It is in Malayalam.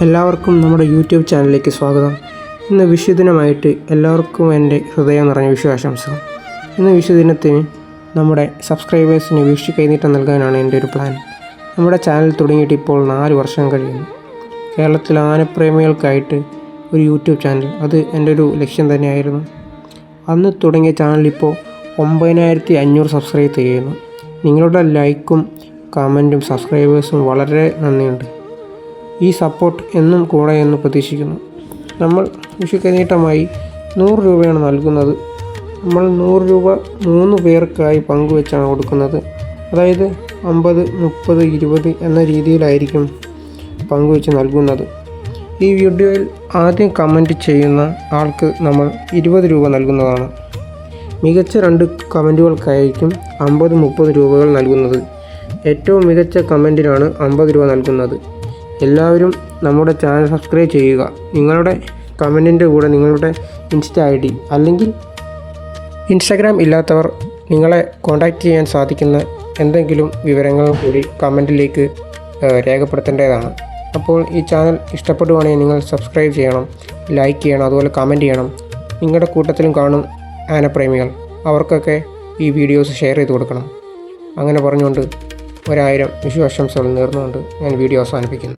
എല്ലാവർക്കും നമ്മുടെ യൂട്യൂബ് ചാനലിലേക്ക് സ്വാഗതം. ഇന്ന് വിഷുദിനമായിട്ട് എല്ലാവർക്കും എൻ്റെ ഹൃദയം നിറഞ്ഞ വിഷു ആശംസകൾ. ഇന്ന് വിഷുദിനത്തിന് നമ്മുടെ സബ്സ്ക്രൈബേഴ്സിന് വിഷു കൈനീട്ടം നൽകാനാണ് എൻ്റെ ഒരു പ്ലാൻ. നമ്മുടെ ചാനൽ തുടങ്ങിയിട്ട് ഇപ്പോൾ 4 വർഷം കഴിയുന്നു. കേരളത്തിലെ ആനപ്രേമികൾക്കായിട്ട് ഒരു യൂട്യൂബ് ചാനൽ, അത് എൻ്റെ ഒരു ലക്ഷ്യം തന്നെയായിരുന്നു. അന്ന് തുടങ്ങിയ ചാനൽ ഇപ്പോൾ 9500 സബ്സ്ക്രൈബ് ചെയ്യുന്നു. നിങ്ങളുടെ ലൈക്കും കമൻറ്റും സബ്സ്ക്രൈബേഴ്സും വളരെ നന്ദിയുണ്ട്. ഈ സപ്പോർട്ട് എന്നും കൂടെ എന്ന് പ്രതീക്ഷിക്കുന്നു. നമ്മൾ വിഷു കൈനീട്ടമായി 100 രൂപയാണ് നൽകുന്നത്. നമ്മൾ 100 രൂപ 3 പേർക്കായി പങ്കുവെച്ചാണ് കൊടുക്കുന്നത്. അതായത് 50, 30, 20 എന്ന രീതിയിലായിരിക്കും പങ്കുവെച്ച് നൽകുന്നത്. ഈ വീഡിയോയിൽ ആദ്യം കമൻറ്റ് ചെയ്യുന്ന ആൾക്ക് നമ്മൾ 20 രൂപ നൽകുന്നതാണ്. മികച്ച 2 കമൻറ്റുകൾക്കായിരിക്കും 50, 30 രൂപകൾ നൽകുന്നത്. ഏറ്റവും മികച്ച കമൻറ്റിനാണ് 50 രൂപ നൽകുന്നത്. എല്ലാവരും നമ്മുടെ ചാനൽ സബ്സ്ക്രൈബ് ചെയ്യുക. നിങ്ങളുടെ കമൻറ്റിൻ്റെ കൂടെ നിങ്ങളുടെ ഇൻസ്റ്റ ID അല്ലെങ്കിൽ ഇൻസ്റ്റഗ്രാം ഇല്ലാത്തവർ നിങ്ങളെ കോൺടാക്റ്റ് ചെയ്യാൻ സാധിക്കുന്ന എന്തെങ്കിലും വിവരങ്ങൾ കൂടി കമൻറ്റിലേക്ക് രേഖപ്പെടുത്തേണ്ടതാണ്. അപ്പോൾ ഈ ചാനൽ ഇഷ്ടപ്പെടുവാണെങ്കിൽ നിങ്ങൾ സബ്സ്ക്രൈബ് ചെയ്യണം, ലൈക്ക് ചെയ്യണം, അതുപോലെ കമൻറ്റ് ചെയ്യണം. നിങ്ങളുടെ കൂട്ടത്തിലും കാണും ആനപ്രേമികൾ, അവർക്കൊക്കെ ഈ വീഡിയോസ് ഷെയർ ചെയ്ത് കൊടുക്കണം. അങ്ങനെ പറഞ്ഞുകൊണ്ട് 1000 വിഷു ആശംസകൾ നേർന്നുകൊണ്ട് ഞാൻ വീഡിയോ അവസാനിപ്പിക്കുന്നു.